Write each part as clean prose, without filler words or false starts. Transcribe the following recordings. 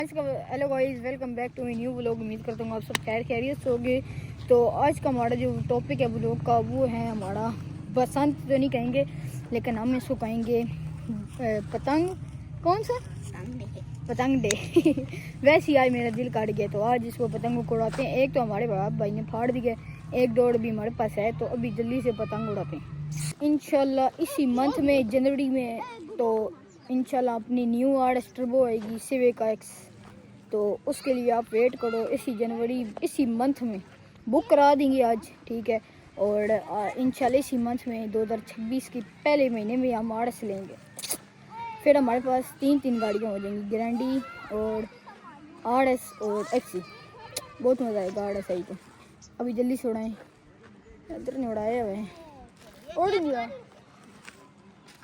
Hello guys, welcome back to my new vlog. उम्मीद करता हूँ आप सब खैर खैरियत से होंगे। तो आज का हमारा जो टॉपिक है व्लॉग का वो है हमारा बसंत तो नहीं कहेंगे, लेकिन हम इसको कहेंगे पतंग। कौन सा पतंग डे वैसे ही आज मेरा दिल काट गया, तो आज इसको पतंग को उड़ाते हैं। एक तो हमारे भाई ने फाड़ दी है, एक दौड़ भी हमारे पास है, तो अभी जल्दी से पतंग उड़ाते हैं इंशाल्लाह इसी मंथ में, जनवरी में। तो इंशाल्लाह अपनी न्यू आर्ट टर्बो आएगी सिविक एक्स, तो उसके लिए आप वेट करो। इसी मंथ में बुक करा देंगे आज, ठीक है। और इंशाल्लाह इसी मंथ में 2026 के पहले महीने में हम आर्ट्स लेंगे। फिर हमारे पास तीन गाड़ियाँ हो जाएंगी, ग्रैंडी और आर्ट्स और एक्सी। बहुत मज़ा आएगा आर्ट्स आई तो। अभी जल्दी से उड़ाएँ, इधर नहीं उड़ाए हुए उड़ गया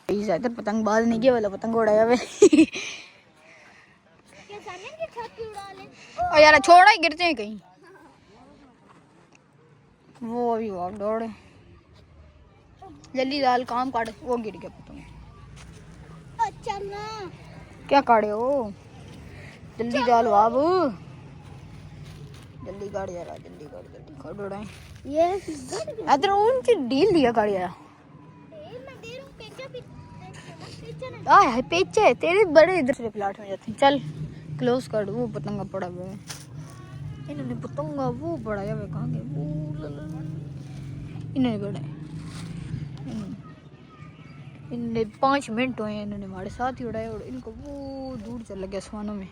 इधर पतंग बाज नहीं किया वाला पतंग उड़ाया हुआ और यार छोड़ा ही गिरते हैं कहीं। वो अभी वो दौड़े जल्दी दाल काम काट, वो गिर गया पतंग। अच्छा ना क्या काटे हो, जल्दी डाल बाबू, जल्दी काट यार, जल्दी काट उड़ाए। ये इधर उनकी डील दिया काट यार। आए पेचे तेरे बड़े इधर से प्लाट में जाते हैं। चल क्लोज कर, वो पतंगा पड़ा हुआ है। इन्होंने पतंगा वो पढ़ाया हुआ कहाँ गए वो, इन्होंने पढ़ाया। इन्होंने 5 मिनट हुए हैं, इन्होंने हमारे साथ ही उड़ाया और इनको वो दूर चल गया आसमानों में।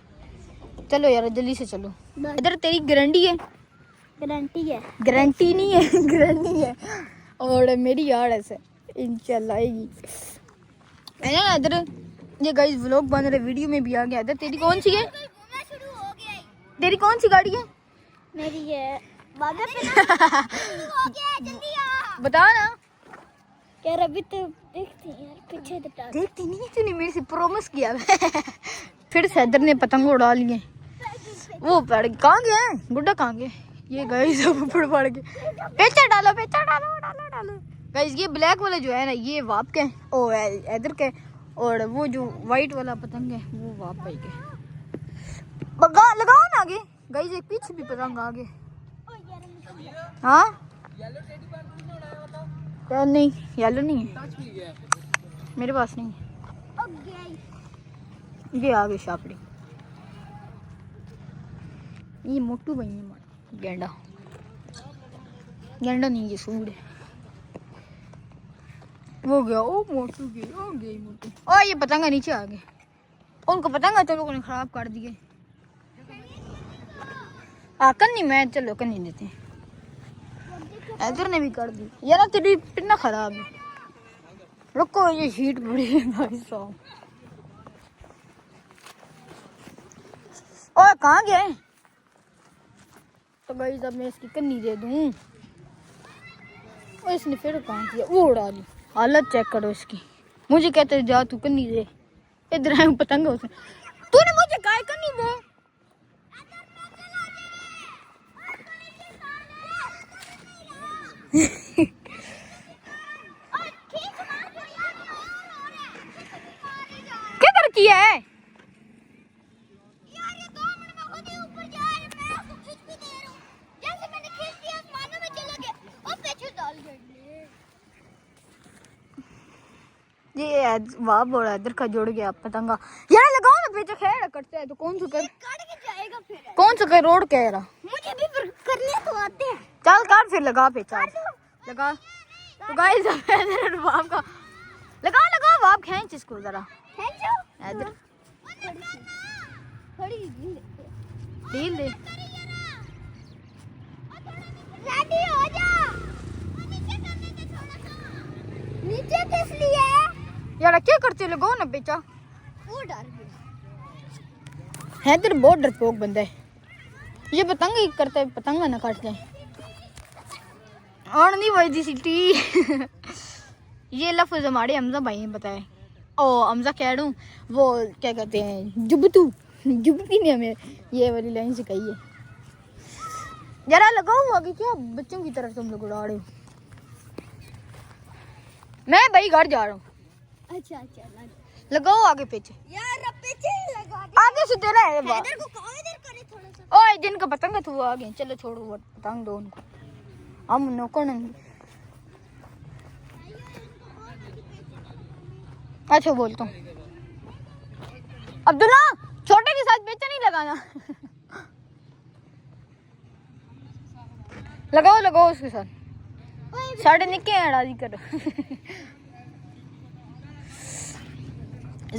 चलो यार जल्दी से चलो। इधर तेरी गारंटी है, गारंटी नहीं है गारंटी है। और मेरी यार ऐसे इंशाल्लाह आएगी है ना। इधर ये गाइस व्लॉग बन रहे, वीडियो में भी आ गया। इधर तेरी कौन सी है, तेरी कौन सी गाड़ी है? मेरी है बता ना यार। अभी तो देखती यार, पीछे देखती नहीं, तूने मेरे से प्रॉमिस किया फिर से इधर ने पतंग उड़ा लिए। वो पड़ कहाँ गए गुड्डा, कहाँ गए ये गाइस सब पड़ के। पेचा डालो गाइस। ये ब्लैक वाला जो है ना, ये वाप के ओ इधर के, और वो जो वाइट वाला पतंग है वो वाप भाई के। लगाओ ना आगे गाइस, एक पीछे भी पतंग आगे। हाँ नहीं, येलो नहीं है मेरे पास, नहीं ये आगे शापड़ी। ये मोटू भाई है, गेंडा नहीं, ये सूट है। वो गया ओ मोटू गई मोटू। ओ ये पतंगा नीचे आ गए, उनको पतंगा तो लोगों ने खराब कर दिए। कन्नी मैं चलो कन्नी देते हैं, इधर ने भी कर दी यार। तेरी पिन्ना खराब है, रुको ये हीट बड़ी है भाई साहब। ओए कहाँ गए? तो गाइस अब मैं इसकी कन्नी दे दूं। और इसने फिर कहाँ किया, वो उड़ा ली। हालत चेक करो इसकी। मुझे कहते जा तू कन्नी दे, इधर आए पतंग उसे। तूने मुझे कहा कन्नी दे। क्या कर किया है यार? ये 2 मिनट में खुद ही ऊपर जा रहे हैं, मैं उसको खींच भी दे रहा हूं। जैसे मैंने खींच दिया आसमानों में चला गया और पीछे डाल गए। ये वाह बोला इधर का जुड़ गया पतंगा। यार लगाओ ना पीछे, खैर करते हैं तो कौन सा कर काट के जाएगा फिर। कौन सा कर रोड कह रहा, मुझे भी फिर करने तो आते हैं। चल काट फिर लगा पेचा लगा। तो गाइस बाप का लगा बाप, खींच इसको जरा इधर थोड़ी ढील दे। रेडी हो जा। नीचे करने दे थोड़ा सा। नीचे किस लिए? यार क्या करते, लगाओ ना पेचा। वो डर गया है तेरे बहुत डरपोक बंदा है ये। पतंग ही करता है, पतंगा ना काट जाए। और नहीं भाई सिटी ये लफ्ज़ हमारे हमजा भाई ने बताए। ओ हमजा कह रहा हूँ, वो क्या कहते हैं जुबती ने हमें ये वाली लाइन सिखाई है। जरा लगाओ आगे, क्या बच्चों की तरफ तुम लोग उड़ा रहे हो। मैं भाई घर जा रहा हूँ। अच्छा लगाओ आगे पीछे यार अब पीछे ही लगा आगे से तेरा है बा इधर को कहाँ इधर करे थोड़ा सा ओए जिनका पतंग है तो वो आगे चलो छोड़ो वो पतंग दो उनको हम नौकर नहीं अच्छा बोलता हूँ अब्दुल्ला छोटे के साथ बेचा नहीं लगाना लगाओ लगाओ उसके साथ साढ़े निक्के हैं अड़ाजी करो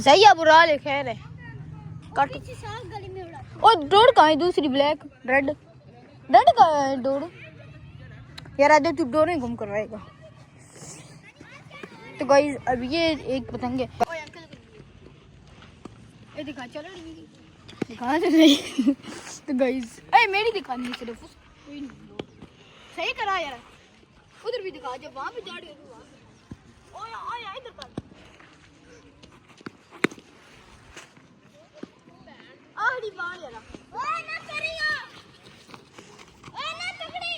सही है बुरा ले खैर है कट पीछे साफ गली में उड़ा और डोर कहाँ है दूसरी ब्लैक रेड रेड कहाँ है डोर यार आधे तू डोर नहीं घूम करवाएगा तो गाइस अब ये एक पतंग है ओए अंकल ये दिखा चलो दिखा तो नहीं तो गाइस अरे मेरी दिखानी है सिर्फ कोई नहीं सही करा यार उधर भी दिखा जब वहां पे जा रही हो ओए ओए इधर कर आड़ी बाल यार ओए ना करियो ओए ना तगड़ी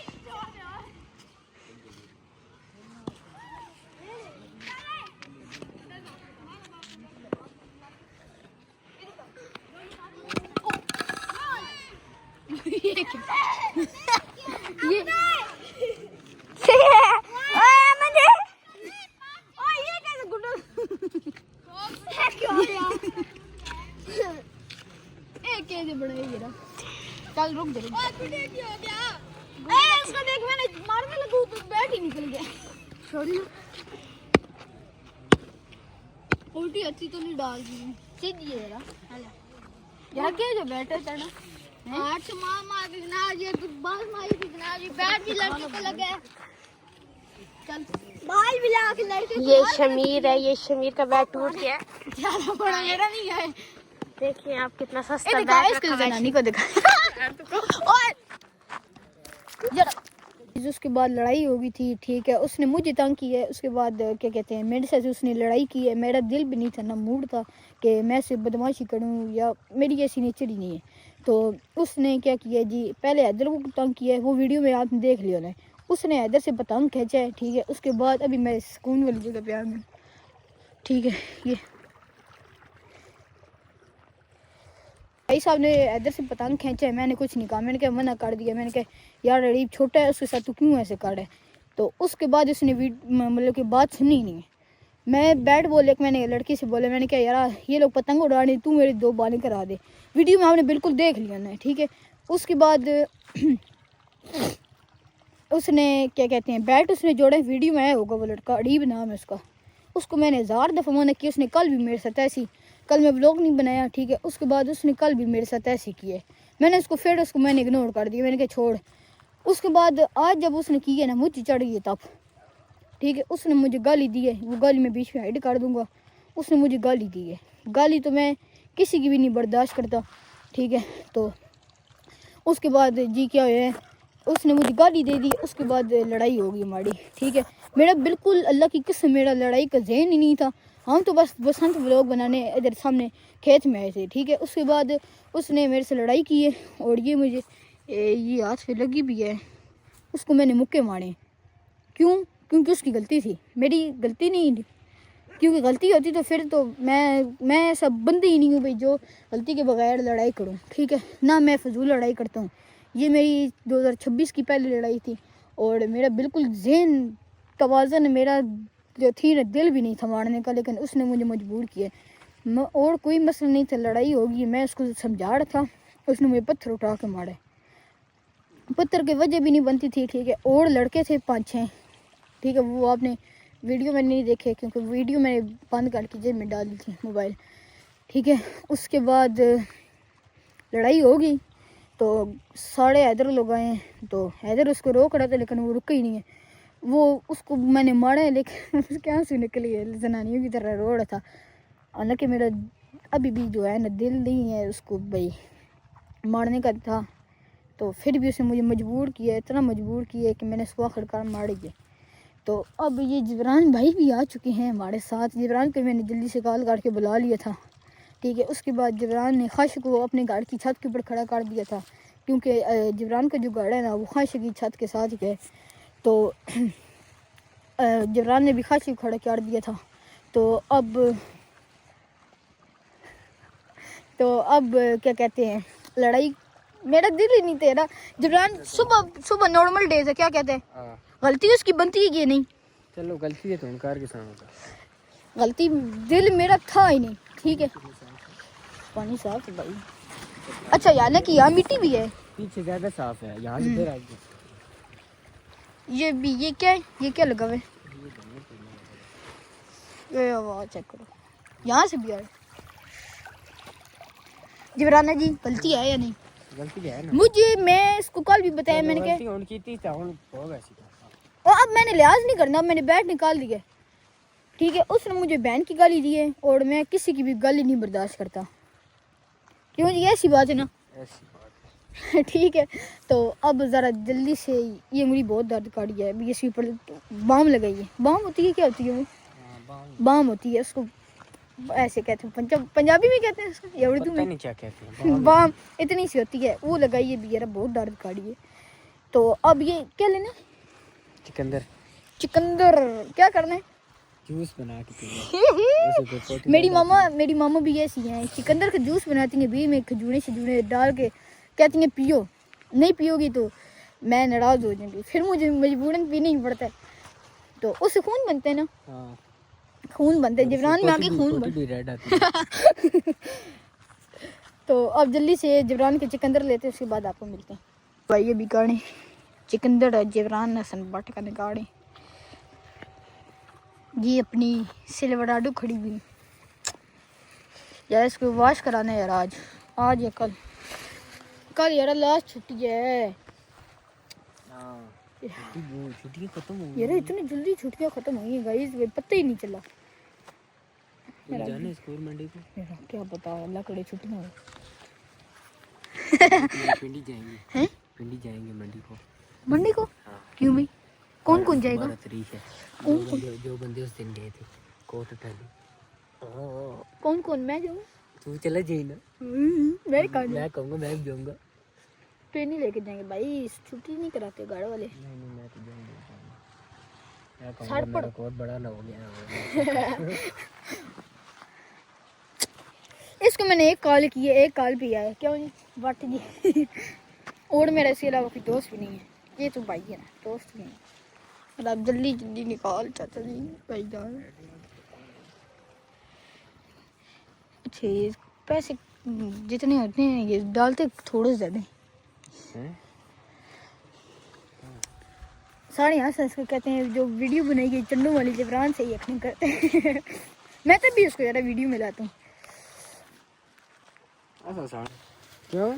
ये ओए मुझे ओए ये कैसे गुड्डू क्यों हो गया एक कैसे बड़ा है ये चल रुक जा ओए कुछ क्या हो गया ए उसको देख मैंने मारने लगू तो बैट ही निकल गया सॉरी उल्टी अच्छी तो नहीं डाल दी सीधी है जरा क्या जो बैट है तेरा आठ मामा दिखना ये कुछ बाल मारी दिखना ये बैट भी लड़के को लगे चल बाल भी लगा के लड़के ये शमीर है, ये शमीर का बैट टूट गया है। ज्यादा बड़ा मेरा नहीं है देखिए आप कितना ए सस्ता दिखा बैट इसको रखा है। जनानी को दिखा और जरा उसके बाद लड़ाई हो गई थी ठीक है उसने मुझे तंग की है उसके बाद क्या कहते हैं मेरे से उसने लड़ाई की है मेरा दिल भी नहीं था ना मूड था कि मैं सिर्फ बदमाशी करूं या मेरी ऐसी नेचर ही नहीं है तो उसने क्या किया जी पहले हैदर को तंग किया है वो वीडियो में आपने देख लिया ना उसने हैदर से पतंग खींचा है ठीक है उसके बाद अभी मैं सुकून वाली जगह पे आ गई ठीक है ये भाई साहब ने इधर से पतंग खींचा है मैंने कुछ नहीं कहा मैंने क्या मना कर दिया मैंने कहा यार अरीब छोटा है उसके साथ तू क्यों ऐसे कर है तो उसके बाद उसने मतलब कि बात सुनी नहीं है मैं बैट बोले मैंने लड़की से बोला मैंने कहा यार ये लोग पतंग उड़ाने तू मेरे दो बालें करा दे वीडियो में आपने बिल्कुल देख लिया ना ठीक है उसके बाद उसने क्या कहते हैं बैट उसने जोड़ा वीडियो में आया होगा वो लड़का अरीब नाम है उसका उसको मैंने 1000 दफ़ा मना किया उसने कल भी मेरे साथ ऐसी कल मैं व्लॉग नहीं बनाया ठीक है उसके बाद उसने कल भी मेरे साथ ऐसे किए मैंने उसको फिर उसको मैंने इग्नोर कर दिया मैंने कहा छोड़ उसके बाद आज जब उसने किया ना मुझे चढ़ गई तब ठीक है उसने मुझे गाली दी है वो गाली मैं बीच में हाइड कर दूंगा उसने मुझे गाली दी है गाली तो मैं किसी की भी नहीं बर्दाश्त करता ठीक है तो उसके बाद जी क्या है उसने मुझे गाली दे दी उसके बाद लड़ाई हो गई हमारी ठीक है मेरा बिल्कुल अल्लाह की कसम मेरा लड़ाई का ज़हन ही नहीं था हम तो बस बसंत व्लॉग बनाने इधर सामने खेत में आए थे ठीक है उसके बाद उसने मेरे से लड़ाई की है और ये मुझे ये हाथ पे लगी भी है उसको मैंने मुक्के मारे क्यों क्योंकि उसकी गलती थी मेरी गलती नहीं थी क्योंकि गलती होती तो फिर तो मैं ऐसा बंदी ही नहीं हूँ भाई जो गलती के बगैर लड़ाई करूँ ठीक है ना मैं फजूल लड़ाई करता हूँ ये मेरी 2026 की पहली लड़ाई थी और मेरा बिल्कुल ज़हन तवाज़न मेरा जो थी ना दिल भी नहीं था मारने का लेकिन उसने मुझे मजबूर किया और कोई मसला नहीं था लड़ाई होगी मैं उसको समझा रहा था उसने मुझे पत्थर उठा के मारे पत्थर की वजह भी नहीं बनती थी ठीक है और लड़के थे 5-6 ठीक है वो आपने वीडियो में नहीं देखे क्योंकि वीडियो मैंने बंद करके जेब में डाल दी थी मोबाइल ठीक है उसके बाद लड़ाई होगी तो सारे हैदर लोग आए हैं तो हैदर उसको रोक रहा था लेकिन वो रुका ही नहीं है वो उसको मैंने मारा है लेकिन उसके आंसू निकली है जनानियों की तरह रो रहा था हालांकि मेरा अभी भी जो है ना दिल नहीं है उसको भाई मारने का था तो फिर भी उसने मुझे मजबूर किया इतना मजबूर किया कि मैंने उसको आखिरकार मार दिया तो अब ये जिब्रान भाई भी आ चुके हैं हमारे साथ जिब्रान को मैंने जल्दी से कॉल करके बुला लिया था ठीक है उसके बाद जिब्रान ने ख़ाश को अपने घर की छत के ऊपर खड़ा कर दिया था क्योंकि जिब्रान का जो घर है ना वो ख़ाश की छत के साथ ही है तो जिब्रान ने भी ख़ाश को खड़ा कर दिया था तो अब तो अब क्या कहते हैं, लड़ाई, मेरा दिल ही नहीं तेरा जबरान। सुबह सुबह नॉर्मल डेज है, क्या कहते हैं, गलती उसकी बनती है कि नहीं? चलो गलती है तो इनकार के साथ गलती, दिल मेरा था ही नहीं, ठीक है। पानी साफ है भाई। अच्छा यार ना कि यहाँ मिट्टी भी है, पीछे ज्यादा साफ है, यहाँ से फिर आगे ये भी, ये क्या है, ये क्या लगा हुआ है? ये आवाज चेक करो, यहाँ से भी आ रहा है। जबराना जी गलती है या नहीं? गलती है ना मुझे, मैं इसको कल भी बताया, मैंने गलती कहा उनकी थी तो उन हो वैसी और अब मैंने लिहाज नहीं करना, अब मैंने बैट निकाल दिया, ठीक है। उसने मुझे बहन की गाली दी है और मैं किसी की भी गाली नहीं बर्दाश्त करता, क्यों जी, ऐसी बात है ना। ऐसी बात ठीक है, तो अब ज़रा जल्दी से, ये मुझे बहुत दर्द काट गया है, अभी इसके ऊपर बाम लगाइए। बाम होती है, क्या होती है वो? बाम होती है, उसको ऐसे कहते हैं, पंजाबी में कहते हैं उसको या उर्दू पता में, नहीं क्या कहते हैं बाम इतनी सी होती है, वो लगाइए भी यार, बहुत दर्द काटी है। तो अब ये क्या लेना है? चिकंदर चिकंदर। क्या करना है? जूस बना के पीना मेरी मामा भी ऐसी हैं, चिकंदर का जूस बनाती हैं, भी में खजूरे शजूरे डाल के, कहती हैं पियो, नहीं पियोगी तो मैं नाराज़ हो जाऊंगी, फिर मुझे मजबूरन पीना ही पड़ता है। तो उससे खून बनते हैं ना, हाँ खून बनते हैं जबरान में आके खून भी रेड आती है तो अब जल्दी से जबरान के चिकंदर लेते हैं, उसके बाद आपको मिलते हैं। भाई ये भी काढ़े चिकंदर है, जबरान हसन बट का निकाड़े। ये अपनी सिलवराडो खड़ी हुई यार, इसको वॉश कराना है यार, आज या कल यार लास्ट छुट्टी है। छुट्टियां खत्म हो गई यार इतनी जल्दी छुट्टियां खत्म हो गई गाइस, पता ही नहीं चला। जाने स्कूल मंडे को यार क्या पता, अल्लाह करे छुट्टियां हो। पिंडी जाएंगे हैं? पिंडी जाएंगे मंडी को। मंडी को? क्यों भाई, कौन कौन जाएगा? 12 तारीख है। जो बंदे उस दिन गए थे कोट उठाने। कौन कौन? मैं जाऊँ? तू चला जाए ना, मैं कहाँ मैं कहूँगा मैं भी जाऊँगा। तो नहीं लेके जाएंगे भाई, छुट्टी नहीं कराते गाड़ वाले। नहीं मैं तो जाऊँगा, मैं सड़ कहूँगा पड़। मेरा कोट बड़ा ना हो गया इसको मैंने एक कॉल की है, एक कॉल भी आया, क्यों जी बट जी और मेरा इसके अलावा कोई दोस्त भी नहीं है, ये तो भाई है ना, दोस्त भी नहीं है। अब जल्दी जल्दी निकाल चाचा जी, भाई जान। अच्छा ये पैसे जितने होते हैं ये डालते थोड़े ज़्यादा हैं? सारे यहाँ से इसको कहते हैं, जो वीडियो बनाई गई चंडू वाली जबरान से ही यकीन करते हैं मैं तब भी उसको ज़्यादा वीडियो में लाता हूँ। क्यों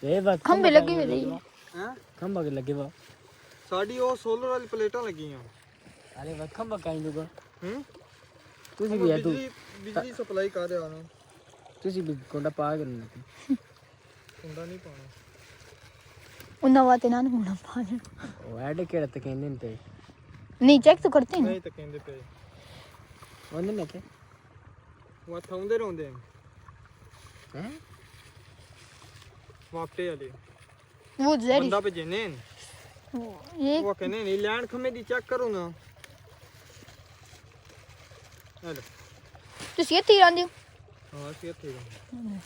ये बात खंबे लगे हुए रही हां खंबा के लगे वा ਸਾਡੀ ਉਹ ਸੋਲਰ ਵਾਲੀ ਪਲੇਟਾਂ ਲੱਗੀਆਂ अरे वो खंबा काई दूगा ਹੂੰ तुझी भी है तू ਬਿਜਲੀ ਸਪਲਾਈ ਕਰ ਰਿਹਾ ਹਾਂ तुझी भी कोंडा पा के नहीं ਕੁੰਡਾ ਨਹੀਂ ਪਾਣਾ उन्ना वाते ना होना पानी वो ऐड केड़ा ते कहंदे ने ते नहीं चेक तो करते हैं ਨਹੀਂ ਤਾਂ ਕਹਿੰਦੇ ਪਏ ओने ने ते ਉਹ ਥਾਉਂਦੇ ਰਹਿੰਦੇ हैं ਵਾਪਟੇ ਵਾਲੇ वो जहरी ਬੰਦਾ ਭੇਜੇ ਨੇ ये ਉਹ ਕਹਿੰਦੇ ਨਹੀਂ ਲੈਣ ਖੰਮੇ ਦੀ ਚੈੱਕ ਕਰੋ ਨਾ हेलो तो ये तीर आंदे हाँ से थे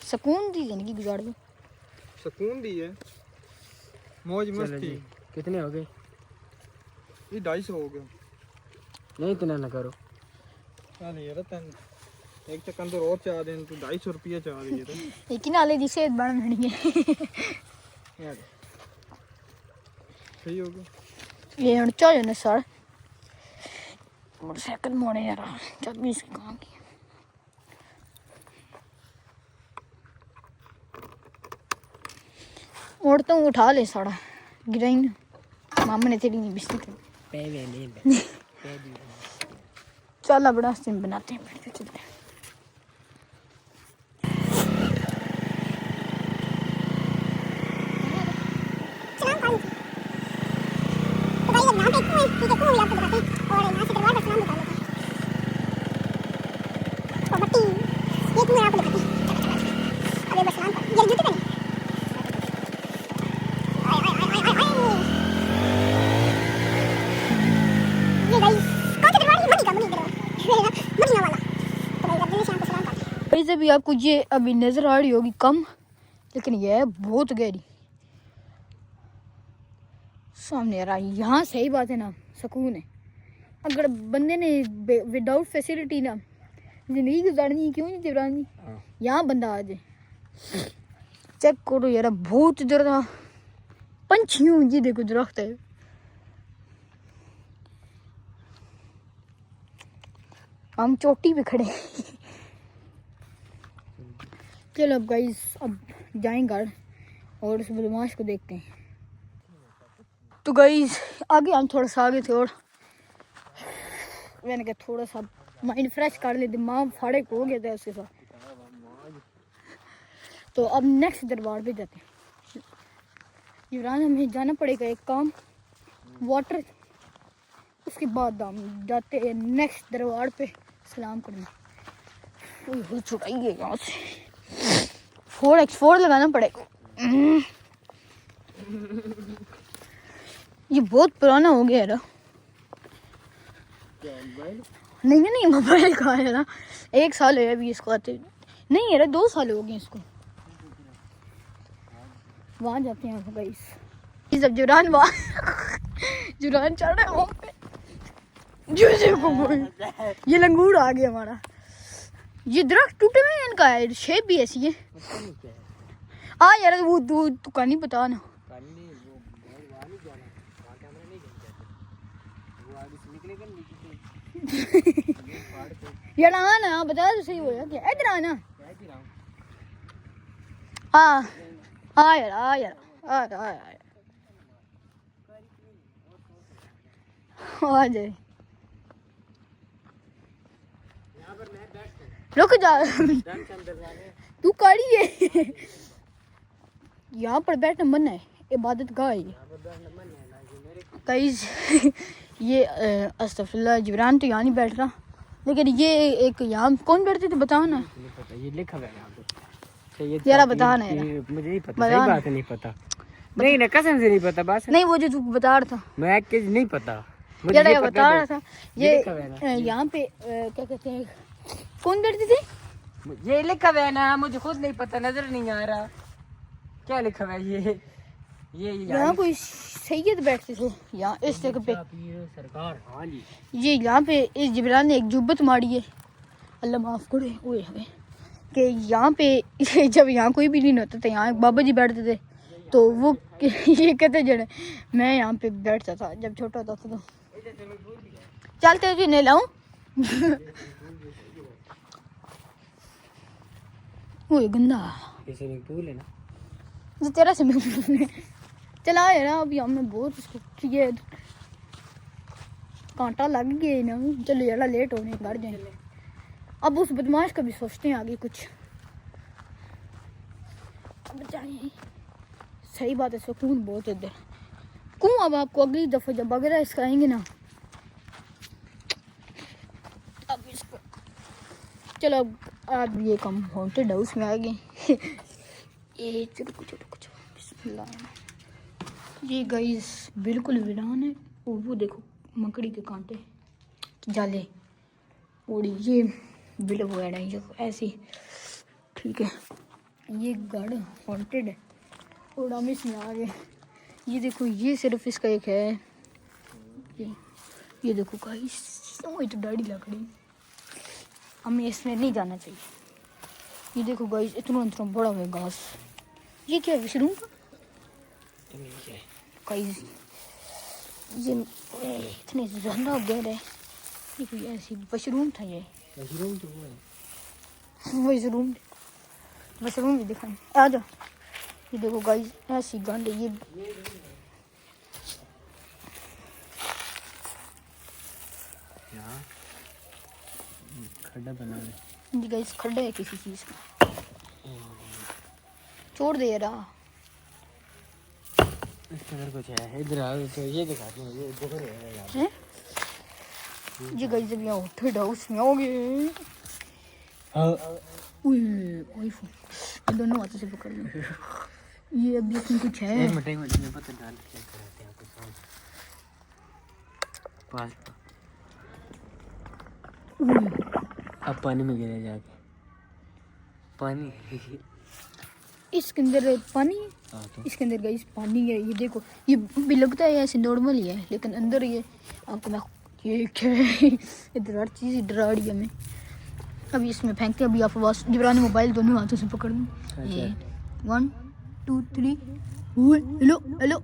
सुकून दी जिंदगी गुजार दो। सुकून दी है मौज मस्ती कितने हो गए ये 250 हो गया नहीं इतना ना करो चल यार तन एक चक्कर और चाह दें तू 250 रुपया चाह रही है लेकिन आले दी सेहत बन रही है यार सही हो गया ये हण चाहे ना सर मोटरसाइकिल मोड़े यार जब भी इसकी काम की और तो उठा ले साड़ा गिराई ना मामा ने तेरी नहीं बिस्ती कर पहले नहीं चल बड़ा सिम बनाते हैं फिर चलते हैं। से भी आपको ये अभी नज़र आ रही होगी कम, लेकिन ये है बहुत गहरी सामने आ रहा है। यहाँ सही बात है ना, सुकून है। अगर बंदे ने विदाउट फैसिलिटी ना ज़िंदगी गुजारनी, क्यों नहीं जिब्रान जी, यहाँ बंदा आ जाए। चेक करो यार, बहुत ज़्यादा पंछी हूँ जी, देखो दरख्त है। हम चोटी पे खड़े हैं। चलो अब गाइस, अब जाएंगे घर और उस बदमाश को देखते हैं। तो गाइस आगे हम थोड़ा सा आगे थे और मैंने कहा थोड़ा सा माइंड फ्रेश कर ले, दिमाग फाड़े हो गया था उसके साथ। तो अब नेक्स्ट दरबार पे जाते हैं। इमरान हमें जाना पड़ेगा एक काम, वाटर, उसके बाद हम जाते हैं नेक्स्ट दरबार पे सलाम करने। हो छुड़ाइए यहाँ से, 4x4 लगाना पड़ेगा। ये बहुत पुराना हो गया है। नहीं मोबाइल कहाँ है ना, 1 साल है अभी इसको आते, नहीं यार 2 साल हो गए इसको। वहाँ जाते हैं गाइस, ये सब जुरान वहाँ जुरान चढ़ रहा है वहाँ पे। ये लंगूर आ गया हमारा। ये दरख्त टूटे हुए हैं, इनका है शेप भी ऐसी है। हाँ यार वो तू का नहीं पता ना। यार आना बता तो सही हो क्या, इधर आना। हाँ यार आ जाए, रुक जा तू काड़ी है। यहाँ पर बैठना मना है, इबादत गाह है गाइस। ये अस्तगफिरुल्लाह, जिब्रान तो यहाँ नहीं बैठ रहा, लेकिन ये एक यहाँ कौन बैठते थे बताओ ना। ये लिखा हुआ है यार बता ना यार, मुझे नहीं पता, सही बात है, नहीं पता, नहीं ना कसम से नहीं पता। बस नहीं वो जो तू बता रहा था, मैं नहीं पता, यार ये बता रहा था। ये यहाँ पे क्या कहते हैं, कौन बैठते थे? ये लिखा हुआ है ना, मुझे खुद नहीं पता, नजर नहीं आ रहा क्या लिखा हुआ है। ये यहाँ कोई सैयद बैठते थे यहाँ इस जगह पे सरकार। हाँ जी, ये यहाँ पे इस जिब्रान ने एक जुब्बत मारी है, अल्लाह माफ़ करे ओए होए, कि यहाँ पे जब यहाँ कोई भी नहीं होता था, यहाँ एक बाबा जी बैठते थे, तो वो ये कहते जड़े मैं यहाँ पे बैठता था जब छोटा होता था। तो चलते जी नहीं लाऊं वो गंदा स्विमिंग पूल है ना, जो तेरा स्विमिंग पूल है। चला यार अभी हमने बहुत उसको ये कांटा लग गया ना। चलो यार लेट होने घर जाएंगे। अब उस बदमाश का भी सोचते हैं आगे कुछ। अब जाइए, सही बात है, सुकून बहुत इधर। क्यों अब आपको अगली दफ़ा जब वगैरह इसका आएंगे ना, अब इसको चलो अब ये कम हॉन्टेड हाउस में आ गए। ये चलो बिस्मिल्लाह। ये गाइस बिल्कुल वीरान है, वो देखो मकड़ी के कांटे जाले और ये बिल वगैरह ये ऐसी, ठीक है। ये गार्ड हॉन्टेड है और हम इसमें आ गए। ये देखो ये सिर्फ इसका एक है, ये देखो गाइस, ये तो दाढ़ी लग रही, हमें इसमें नहीं जाना चाहिए। ये देखो गाइस इतना बड़ा हुआ घास, ये क्या है मशरूम का गाइस, ये इतने ज़्यादा गहरा है। ये कोई ऐसी मशरूम था, ये मशरूम तो मशरूम भी दिखाएं, आ जाओ। ये देखो गाइस ऐसी गंद है, ये खड्डा बना है। ये गाइस खड्डा है किसी चीज़ का, छोड़ दे यार। इसके अंदर कुछ है, इधर आओ तो ये दिखाते हैं, ये देखो यार। ये गाइस जब यहाँ हॉन्टेड हाउस में आओगे, आईफोन दोनों हाथों से पकड़ लो। ये अब इसमें कुछ है, एक मिनट में पता डाल के चेक कराते हैं आपको पास। अब पानी में गिरे जाके पानी इसके अंदर पानी है। इसके अंदर गाइस पानी है। ये देखो, ये भी लगता है ऐसे नॉर्मल ही है, लेकिन अंदर ये आपको मैं ये क्या है इधर हर चीज़ डरा रही है हमें। अभी इसमें फेंकते हैं। अभी आप आवाज़ जिब्रान मोबाइल दोनों हाथों से पकड़ लूँ। ये 1 2 3 हेलो हेलो,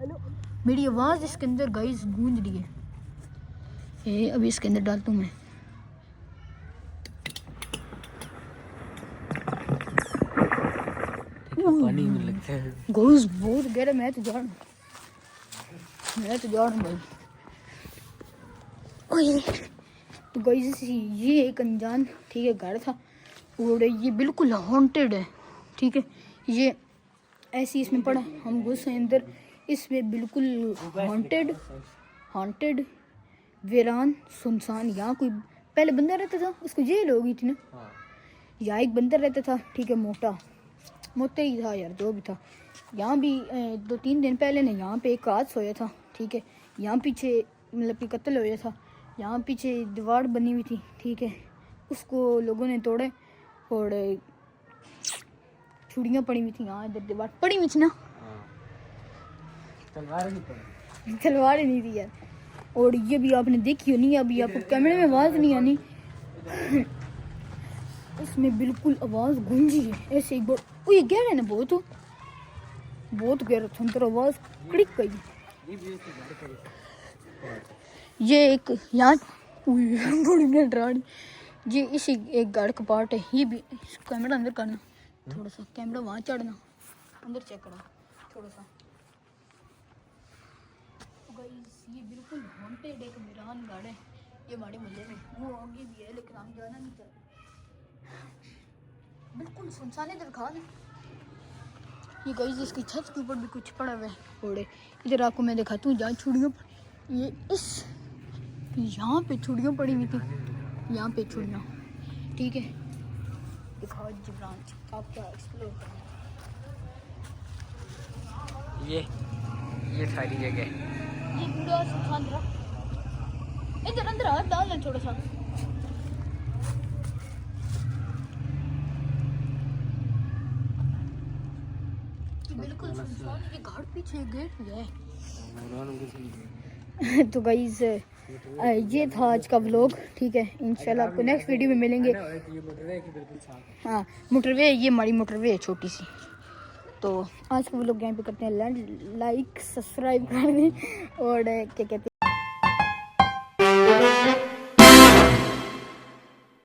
मेरी आवाज़ इसके अंदर गाइस गूंज रही है। ये अभी इसके अंदर डालता हूँ मैं। पानी में लगता है गाइस बहुत गहरा। मैं तो जा रहा हूँ भाई। ओए तो गाइस ये एक अनजान ठीक है घर था और ये बिल्कुल हॉन्टेड है। ठीक है, ये ऐसे इसमें पड़ा, हम घुस हैं अंदर। इसमें बिल्कुल हॉन्टेड वीरान सुनसान। यहाँ कोई पहले बंदा रहता था, उसको जेल हो गई थी ना। यहाँ एक बंदा रहता था, ठीक है, मोटा ही था यार, जो भी था। यहाँ भी 2-3 दिन पहले ना यहाँ पे एक हाथ सोया था। ठीक है, यहाँ पीछे मतलब कि कत्ल होया था। यहाँ पीछे दीवार बनी हुई थी। ठीक है, उसको लोगों ने तोड़े और छुड़ियाँ पड़ी हुई थी। यहाँ इधर दीवार पड़ी हुई थी ना, तलवार ही नहीं थी यार। और ये भी आपने देखी हो नहीं, अभी आपको कैमरे में आवाज़ नहीं आनी, इसमें बिल्कुल आवाज़ गूंजी है ऐसे एक बार। ओ ये गहरा है ना, बहुत गहरा था, अंदर आवाज़ कड़िक गई। ये एक यहाँ बड़ी डरानी, ये इसी एक गाड़ का पार्ट है। ये भी कैमरा अंदर करना थोड़ा सा, कैमरा वहाँ चढ़ना, अंदर चेक करना थोड़ा सा। ये बिल्कुल हॉन्टेड एक वीरान गाड़ है ये हमारे मोहल्ले में। वो आगे भी है लेकिन हम जाना नहीं चाहते, बिल्कुल सुनसान इधर खान है। ये गाइस इसकी छत के ऊपर भी कुछ पड़ा हुआ है घोड़े। इधर आपको मैं दिखाता हूँ जहाँ छुड़ियों, ये इस यहाँ पे छुड़ियों पड़ी हुई थी, यहाँ पे छुड़ियाँ। ठीक है, दिखाओ जिब्रान आप क्या एक्सप्लोर करना। ये सारी जगह ये पूरा सुनसान रहा। इधर अंदर हाथ डालना थोड़ा सा। बिल्कुल सुनसान, ये घाट पीछे गेट है। तो गाइस ये था आज का व्लॉग। ठीक है, इंशाल्लाह आपको नेक्स्ट वीडियो में मिलेंगे। हाँ, मोटरवे, ये हमारी मोटरवे है छोटी सी। तो आज का व्लॉग यहाँ पे करते हैं, लाइक सब्सक्राइब कर दें और क्या कहते हैं।